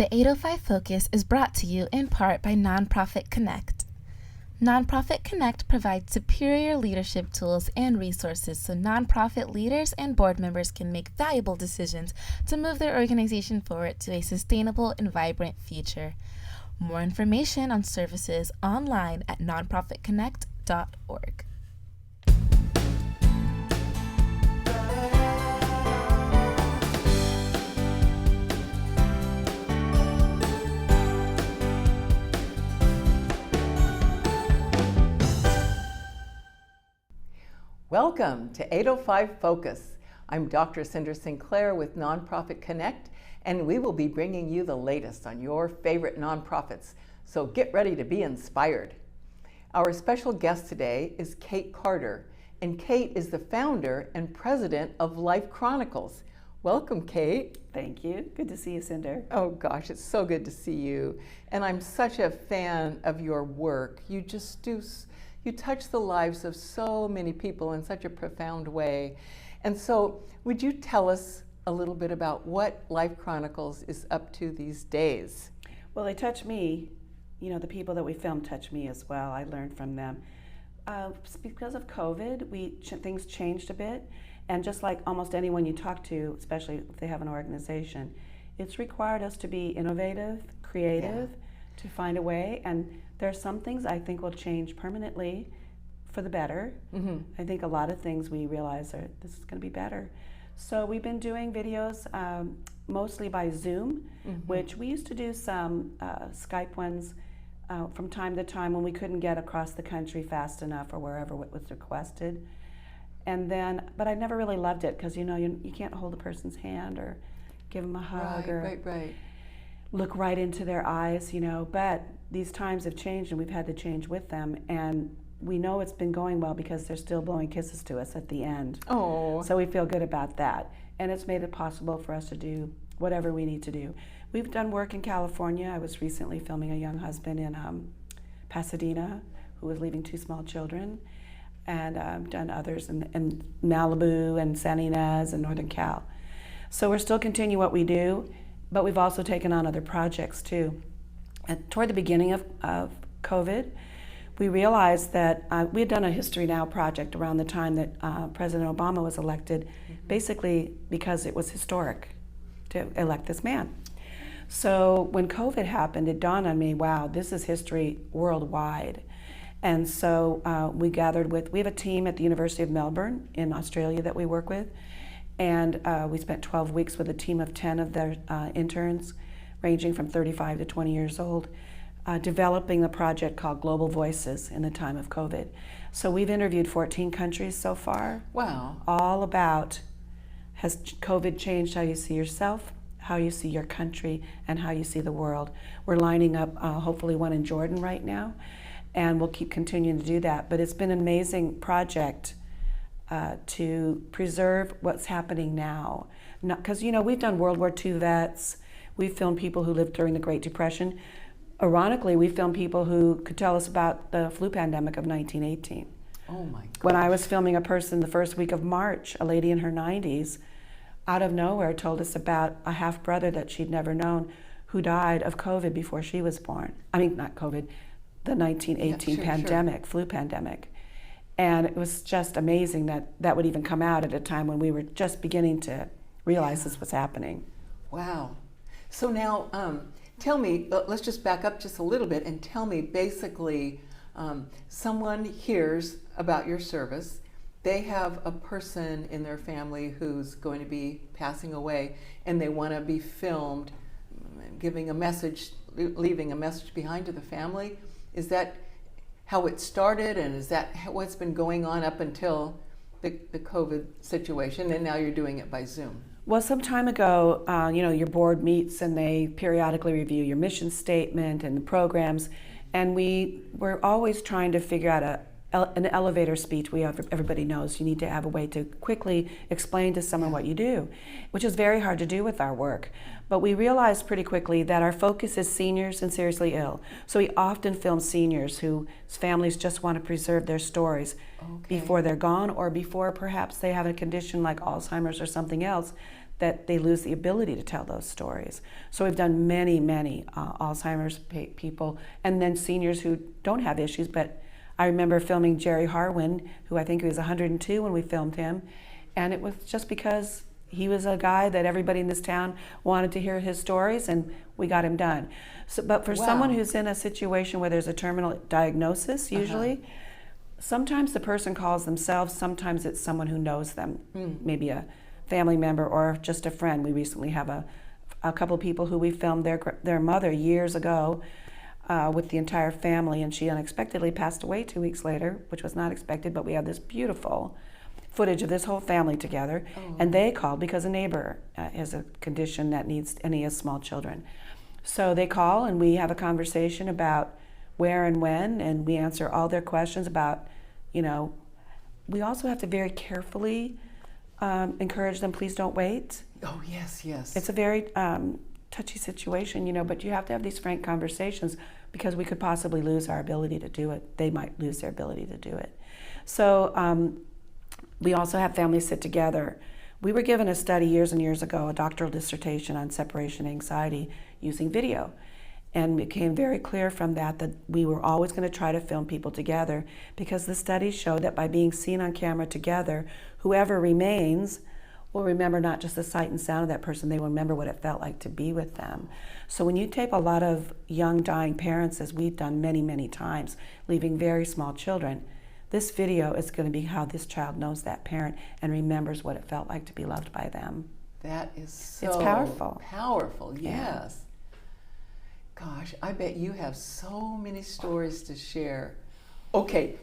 The 805 Focus is brought to you in part by Nonprofit Connect. Nonprofit Connect provides superior leadership tools and resources so nonprofit leaders and board members can make valuable decisions to move their organization forward to a sustainable and vibrant future. More information on services online at nonprofitconnect.org. Welcome to 805 Focus. I'm Dr. Cynder Sinclair with Nonprofit Connect, and we will be bringing you the latest on your favorite nonprofits, so get ready to be inspired. Our special guest today is Kate Carter, and Kate is the founder and president of LifeChronicles. Welcome, Kate. Thank you. Good to see you, Cynder. Oh gosh, it's so good to see you. And I'm such a fan of your work. You touch the lives of so many people in such a profound way. And so would you tell us a little bit about what LifeChronicles is up to these days? Well, they touch me. You know, the people that we film touch me as well. I learned from them. Because of COVID, things changed a bit. And just like almost anyone you talk to, especially if they have an organization, it's required us to be innovative, creative, to find a way. And there are some things I think will change permanently for the better. Mm-hmm. I think a lot of things we realize this is going to be better. So we've been doing videos mostly by Zoom, which we used to do some Skype ones from time to time when we couldn't get across the country fast enough or wherever it was requested. And then, but I never really loved it because you can't hold a person's hand or give them a hug right. Look right into their eyes, but these times have changed and we've had to change with them, and we know it's been going well because they're still blowing kisses to us at the end. Oh. So we feel good about that, and it's made it possible for us to do whatever we need to do. We've done work in California. I was recently filming a young husband in Pasadena who was leaving 2 small children, and done others in Malibu and San Ynez and Northern Cal. So we're still continuing what we do, but we've also taken on other projects too. And toward the beginning of COVID, we realized that we had done a History Now project around the time that President Obama was elected, basically because it was historic to elect this man. So when COVID happened, it dawned on me, wow, this is history worldwide. And so we have a team at the University of Melbourne in Australia that we work with, and we spent 12 weeks with a team of 10 of their interns, ranging from 35 to 20 years old, developing the project called Global Voices in the time of COVID. So we've interviewed 14 countries so far. Wow. All about, has COVID changed how you see yourself, how you see your country, and how you see the world? We're lining up hopefully one in Jordan right now, and we'll keep continuing to do that. But it's been an amazing project to preserve what's happening now. Because, we've done World War II vets, we've filmed people who lived during the Great Depression. Ironically, we filmed people who could tell us about the flu pandemic of 1918. Oh my God. When I was filming a person the first week of March, a lady in her 90s, out of nowhere told us about a half-brother that she'd never known who died of COVID before she was born. I mean, not COVID, the 1918 pandemic, flu pandemic. And it was just amazing that would even come out at a time when we were just beginning to realize this was happening. Wow. So now, tell me, let's just back up just a little bit and tell me basically, someone hears about your service, they have a person in their family who's going to be passing away, and they want to be filmed giving a message, leaving a message behind to the family. Is that how it started, and is that what's been going on up until the COVID situation, and now you're doing it by Zoom? Well, some time ago, your board meets and they periodically review your mission statement and the programs, and we were always trying to figure out an elevator speech. Everybody knows you need to have a way to quickly explain to someone what you do, which is very hard to do with our work. But we realized pretty quickly that our focus is seniors and seriously ill. So we often film seniors whose families just want to preserve their stories before they're gone, or before perhaps they have a condition like Alzheimer's or something else that they lose the ability to tell those stories. So we've done many Alzheimer's people, and then seniors who don't have issues. But I remember filming Jerry Harwin, who I think he was 102 when we filmed him, and it was just because he was a guy that everybody in this town wanted to hear his stories, and we got him done. So, but for someone who's in a situation where there's a terminal diagnosis, usually, sometimes the person calls themselves, sometimes it's someone who knows them, maybe a family member or just a friend. We recently have a couple people who we filmed their mother years ago with the entire family, and she unexpectedly passed away 2 weeks later, which was not expected, but we have this beautiful footage of this whole family together, and they called because a neighbor has a condition that needs, and he has small children. So they call and we have a conversation about where and when, and we answer all their questions about, we also have to very carefully encourage them, please don't wait. Oh, yes. It's a very touchy situation, but you have to have these frank conversations because we could possibly lose our ability to do it. They might lose their ability to do it. So we also have families sit together. We were given a study years and years ago, a doctoral dissertation on separation anxiety using video. And it became very clear from that we were always going to try to film people together because the studies showed that by being seen on camera together, whoever remains will remember not just the sight and sound of that person, they will remember what it felt like to be with them. So when you tape a lot of young dying parents, as we've done many times, leaving very small children, this video is going to be how this child knows that parent and remembers what it felt like to be loved by them. That is so it's powerful. Powerful, yes. Gosh, I bet you have so many stories to share. Okay,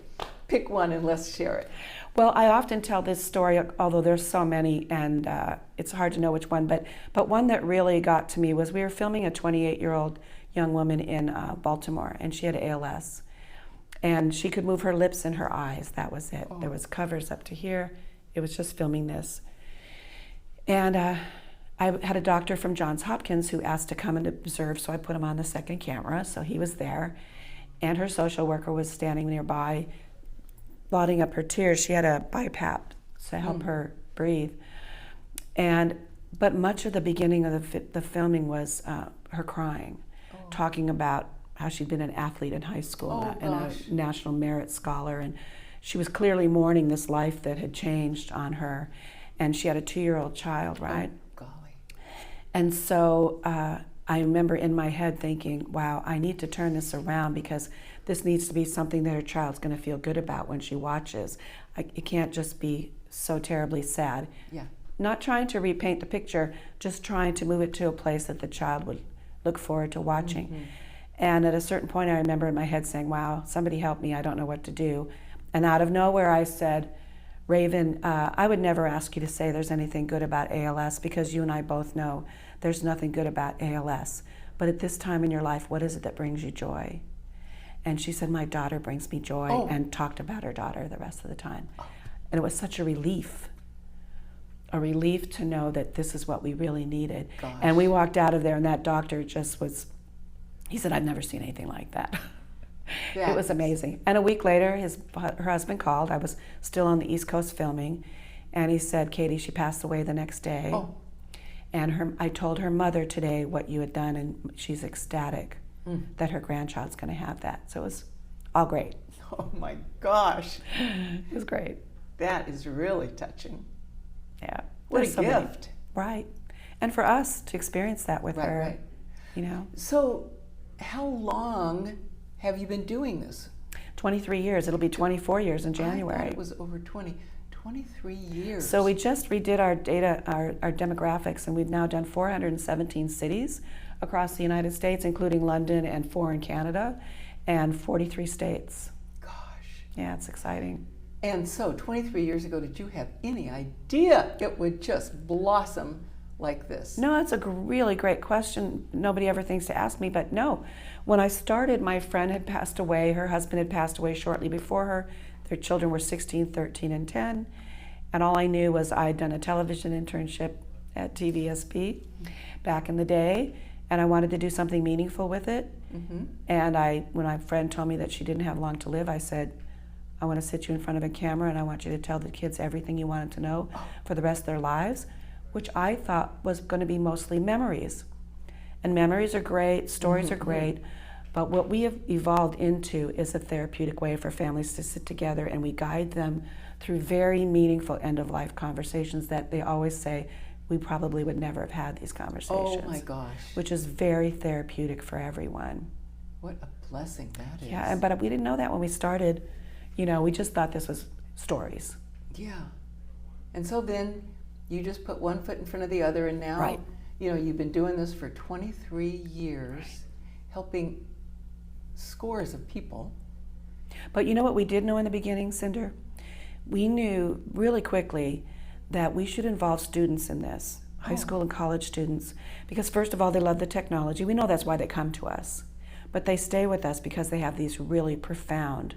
pick one and let's share it. Well, I often tell this story, although there's so many, and it's hard to know which one, but one that really got to me was we were filming a 28-year-old young woman in Baltimore, and she had ALS. And she could move her lips and her eyes. That was it. There was covers up to here. It was just filming this. And I had a doctor from Johns Hopkins who asked to come and observe, so I put him on the second camera, so he was there. And her social worker was standing nearby, blotting up her tears. She had a BiPAP to help her breathe. But much of the beginning of the filming was her crying, talking about how she'd been an athlete in high school and a national merit scholar, and she was clearly mourning this life that had changed on her, and she had a 2-year-old child, right? Oh, golly. And so I remember in my head thinking, wow, I need to turn this around because this needs to be something that her child's going to feel good about when she watches. It can't just be so terribly sad. Yeah. Not trying to repaint the picture, just trying to move it to a place that the child would look forward to watching. And at a certain point, I remember in my head saying, wow, somebody help me, I don't know what to do. And out of nowhere, I said, Raven, I would never ask you to say there's anything good about ALS because you and I both know there's nothing good about ALS. But at this time in your life, what is it that brings you joy? And she said, my daughter brings me joy, and talked about her daughter the rest of the time. And it was such a relief to know that this is what we really needed. Gosh. And we walked out of there, and that doctor just was, he said, I've never seen anything like that. It was amazing. And a week later, her husband called. I was still on the East Coast filming, and he said, Katie, she passed away the next day. And I told her mother today what you had done, and she's ecstatic that her grandchild's going to have that. So it was all great. Oh my gosh. It was great. That is really touching. Yeah. What a gift. Right. And for us to experience that with her, Right. you know. So how long have you been doing this? 23 years. It'll be 24 years in January. I thought it was over 23 years. So we just redid our data, our demographics, and we've now done 417 cities across the United States, including London and 4 in Canada, and 43 states. Gosh. Yeah, it's exciting. And so 23 years ago, did you have any idea it would just blossom like this? No, that's a really great question. Nobody ever thinks to ask me, but no. When I started, my friend had passed away. Her husband had passed away shortly before her. Their children were 16, 13, and 10. And all I knew was I'd done a television internship at TVSP back in the day, and I wanted to do something meaningful with it. And when my friend told me that she didn't have long to live, I said, I want to sit you in front of a camera and I want you to tell the kids everything you want them to know for the rest of their lives. which I thought was going to be mostly memories. And memories are great, stories are great, but what we have evolved into is a therapeutic way for families to sit together, and we guide them through very meaningful end-of-life conversations that they always say, we probably would never have had these conversations. Oh my gosh. Which is very therapeutic for everyone. What a blessing that is. Yeah, but we didn't know that when we started. We just thought this was stories. Yeah. And so then you just put one foot in front of the other, and now, Right. You've been doing this for 23 years, helping scores of people. But you know what we did know in the beginning, Cynder? We knew really quickly that we should involve students in this, high school and college students, because first of all, they love the technology. We know that's why they come to us. But they stay with us because they have these really profound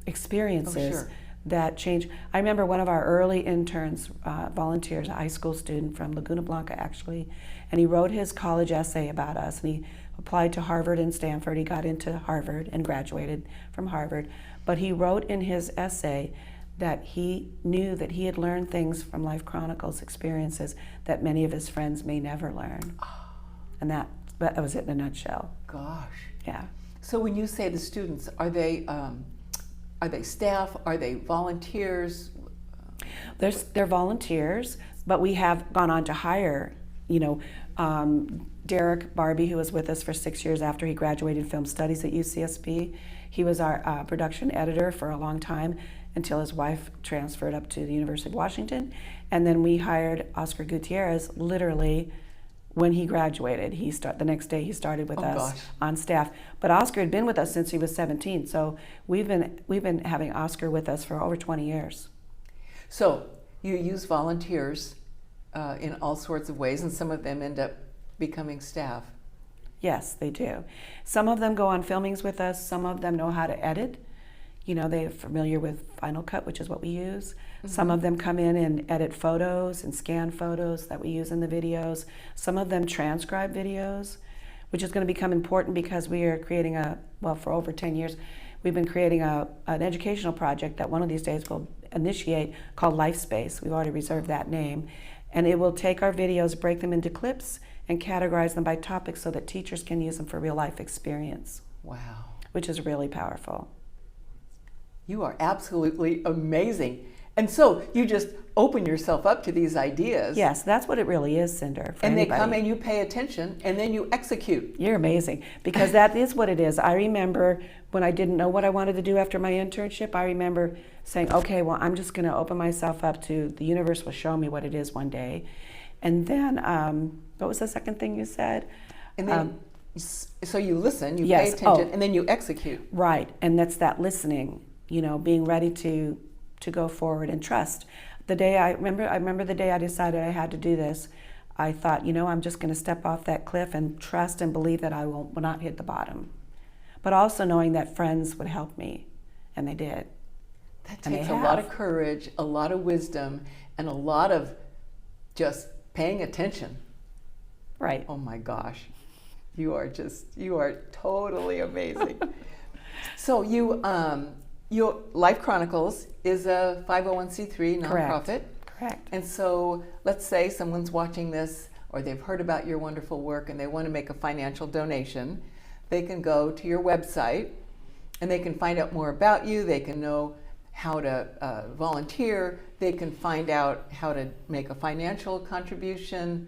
experiences that change. I remember one of our early interns, volunteers, a high school student from Laguna Blanca actually, and he wrote his college essay about us, and he applied to Harvard and Stanford. He got into Harvard and graduated from Harvard, but he wrote in his essay that he knew that he had learned things from Life Chronicles experiences that many of his friends may never learn. And that was it in a nutshell. Gosh. Yeah. So when you say the students, are they staff? Are they volunteers? They're volunteers, but we have gone on to hire, Derek Barbie, who was with us for 6 years after he graduated film studies at UCSB. He was our production editor for a long time until his wife transferred up to the University of Washington. And then we hired Oscar Gutierrez literally when he graduated. The next day he started with us on staff. But Oscar had been with us since he was 17, so we've been having Oscar with us for over 20 years. So you use volunteers in all sorts of ways, and some of them end up becoming staff. Yes, they do. Some of them go on filmings with us. Some of them know how to edit. They're familiar with Final Cut, which is what we use. Some of them come in and edit photos and scan photos that we use in the videos. Some of them transcribe videos, which is going to become important because we are creating for over 10 years, we've been creating an educational project that one of these days we'll initiate called LifeSpace. We've already reserved that name. And it will take our videos, break them into clips, and categorize them by topics so that teachers can use them for real life experience. Wow. Which is really powerful. You are absolutely amazing. And so you just open yourself up to these ideas. Yes, that's what it really is, Cynder. And they come and you pay attention, and then you execute. You're amazing, because that is what it is. I remember when I didn't know what I wanted to do after my internship, I remember saying, okay, well, I'm just going to open myself up to the universe will show me what it is one day. And then, what was the second thing you said? And then, so you listen, you pay attention, and then you execute. Right, and that's that listening, being ready to go forward and trust. I remember the day I decided I had to do this, I thought, I'm just going to step off that cliff and trust and believe that I will not hit the bottom. But also knowing that friends would help me, and they did. That takes a lot of courage, a lot of wisdom, and a lot of just paying attention. Right. Oh my gosh. You are totally amazing. So your Life Chronicles is a 501c3 nonprofit. Correct. And so let's say someone's watching this, or they've heard about your wonderful work and they want to make a financial donation. They can go to your website and they can find out more about you. They can know how to volunteer. They can find out how to make a financial contribution.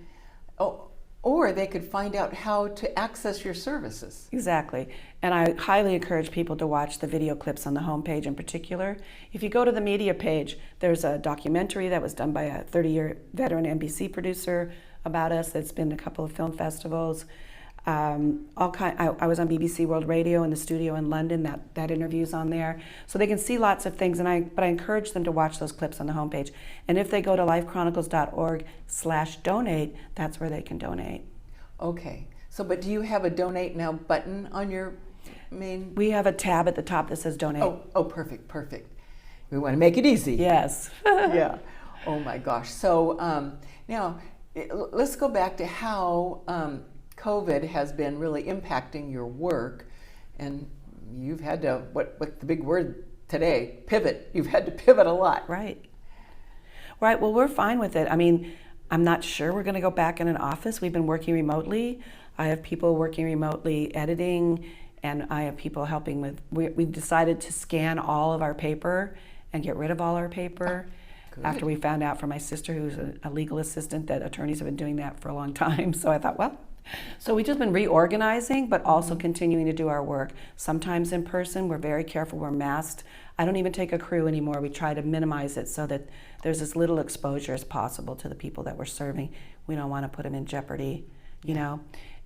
Or they could find out how to access your services. Exactly. And I highly encourage people to watch the video clips on the homepage in particular. If you go to the media page, there's a documentary that was done by a 30-year veteran NBC producer about us that's been to a couple of film festivals. I was on BBC World Radio in the studio in London. That interview's on there. So they can see lots of things, but I encourage them to watch those clips on the homepage. And if they go to lifechronicles.org/donate, that's where they can donate. Okay. So, but do you have a donate now button on your main? We have a tab at the top that says donate. Oh, perfect. We want to make it easy. Yes. Yeah. Oh my gosh. So now let's go back to how COVID has been really impacting your work, and you've had to, what's the big word today? Pivot. You've had to pivot a lot. Right. Right, well, we're fine with it. I mean, I'm not sure we're going to go back in an office. We've been working remotely. I have people working remotely editing, and I have people helping with, we've decided to scan all of our paper and get rid of all our paper. Good. After we found out from my sister, who's a legal assistant, that attorneys have been doing that for a long time. So I thought, well, so we've just been reorganizing, but also continuing to do our work. Sometimes in person, we're very careful, we're masked. I don't even take a crew anymore. We try to minimize it so that there's as little exposure as possible to the people that we're serving. We don't want to put them in jeopardy, you know.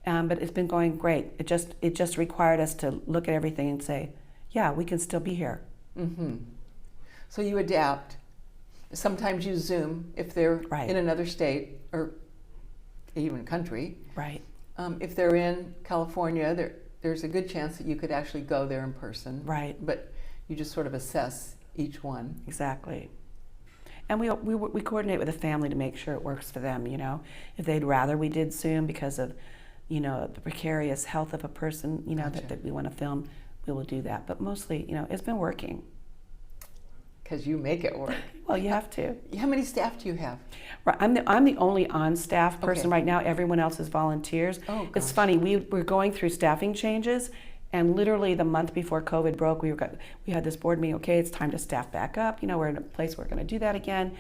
But it's been going great. It just required us to look at everything and say, yeah, we can still be here. Mm-hmm. So you adapt. Sometimes you Zoom if they're Right. in another state or even country. Right. If they're in California, there's a good chance that you could actually go there in person. Right. But you just sort of assess each one. Exactly. And we coordinate with the family to make sure it works for them, you know. If they'd rather we did Zoom because of, you know, the precarious health of a person, you know, Gotcha. that we want to film, we will do that. But mostly, you know, it's been working. Because you make it work. Well, you have to. How many staff do you have? Right, I'm the only on-staff person Okay. right now. Everyone else is volunteers. Oh, It's gosh. funny, we're going through staffing changes, and literally the month before COVID broke, we had this board meeting. Okay, it's time to staff back up. You know, we're in a place where we're going to do that again,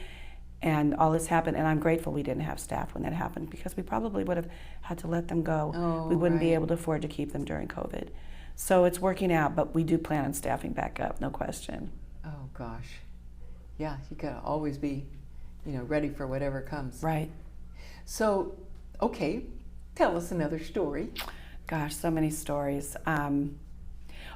and all this happened. And I'm grateful we didn't have staff when that happened, because we probably would have had to let them go. Oh, We wouldn't be right. able to afford to keep them during COVID. So it's working out, but we do plan on staffing back up, no question. Oh gosh. Yeah, you gotta always be, you know, ready for whatever comes. Right. So, okay, tell us another story. Gosh, so many stories. I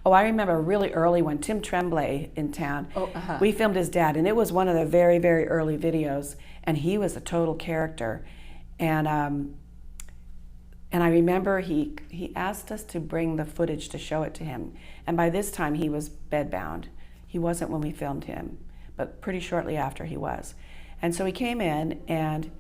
remember really early when Tim Tremblay in town, Oh, uh-huh. we filmed his dad, and it was one of the very, very early videos, and he was a total character. And I remember he asked us to bring the footage to show it to him. And by this time he was bedbound. He wasn't when we filmed him, but pretty shortly after he was. And so he came in, and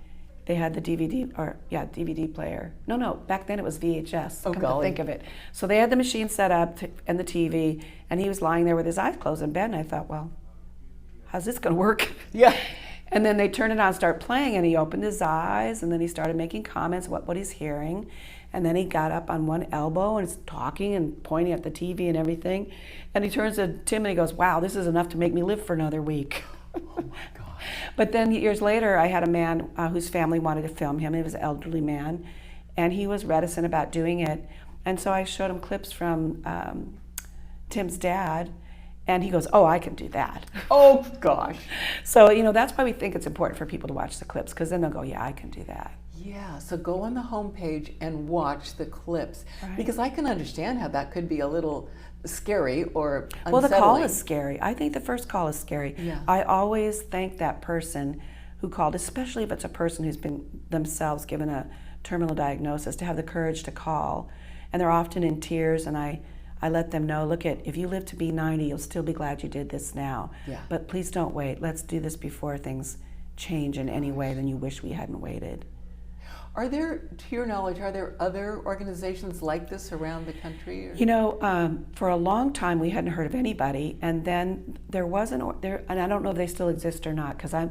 they had the DVD player. No, back then it was VHS, Oh, come to golly. think of it. So they had the machine set up and the TV, and he was lying there with his eyes closed in bed, and I thought, well, how's this gonna work? Yeah. And then they turned it on, start playing, and he opened his eyes, and then he started making comments what he's hearing. And then he got up on one elbow and is talking and pointing at the TV and everything. And he turns to Tim and he goes, wow, this is enough to make me live for another week. Oh my gosh. But then years later, I had a man whose family wanted to film him. He was an elderly man, and he was reticent about doing it. And so I showed him clips from Tim's dad, and he goes, oh, I can do that. Oh gosh. So, you know, that's why we think it's important for people to watch the clips, because then they'll go, yeah, I can do that. Yeah, so go on the homepage and watch the clips. Right. Because I can understand how that could be a little scary or unsettling. Well, the call is scary. I think the first call is scary. Yeah. I always thank that person who called, especially if it's a person who's been themselves given a terminal diagnosis, to have the courage to call. And they're often in tears, and I let them know, look, if you live to be 90, you'll still be glad you did this now. Yeah. But please don't wait. Let's do this before things change in any way than you wish we hadn't waited. Are there, to your knowledge, are there other organizations like this around the country? Or? You know, for a long time we hadn't heard of anybody, and then there was and I don't know if they still exist or not, because I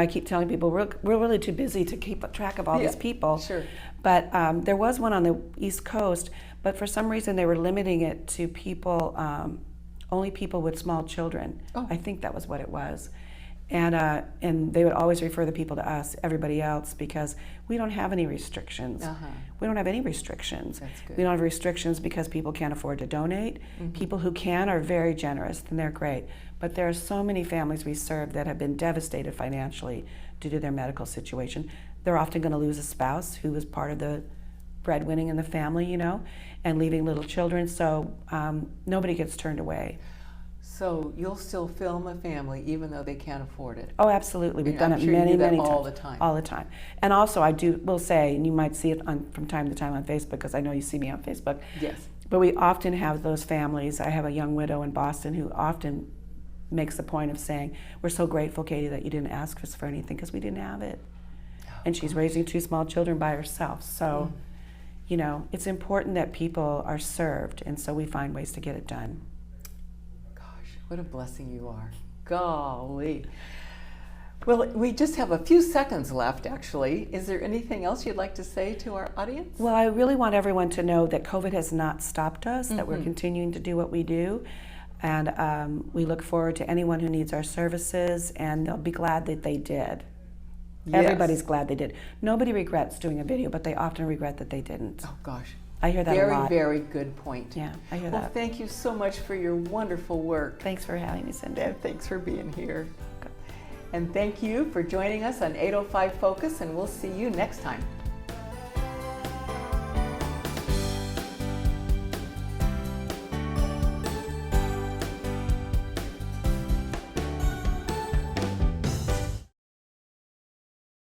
keep telling people we're really too busy to keep track of all these people. Sure. But there was one on the East Coast, but for some reason they were limiting it to people, only people with small children. Oh. I think that was what it was. And they would always refer the people to us, everybody else, because we don't have any restrictions. Uh-huh. We don't have any restrictions. That's good. We don't have restrictions because people can't afford to donate. Mm-hmm. People who can are very generous, and they're great. But there are so many families we serve that have been devastated financially due to their medical situation. They're often going to lose a spouse who was part of the breadwinning in the family, you know, and leaving little children. So nobody gets turned away. So you'll still film a family even though they can't afford it? Oh, absolutely. We've I'm done it sure you many, do that many all times. the time. All the time. And also, will say, and you might see it from time to time on Facebook, because I know you see me on Facebook. Yes. But we often have those families. I have a young widow in Boston who often makes the point of saying, we're so grateful, Katie, that you didn't ask us for anything, because we didn't have it. And she's raising 2 small children by herself. So, you know, it's important that people are served, and so we find ways to get it done. Gosh, what a blessing you are. Golly. Well, we just have a few seconds left, actually. Is there anything else you'd like to say to our audience? Well, I really want everyone to know that COVID has not stopped us, that we're continuing to do what we do. And we look forward to anyone who needs our services, and they'll be glad that they did. Yes. Everybody's glad they did. Nobody regrets doing a video, but they often regret that they didn't. Oh, gosh. I hear that a lot. Very good point. Yeah, I hear Well, that. thank you so much for your wonderful work. Thanks for having me, Cynder. And thanks for being here. And thank you for joining us on 805 Focus, and we'll see you next time.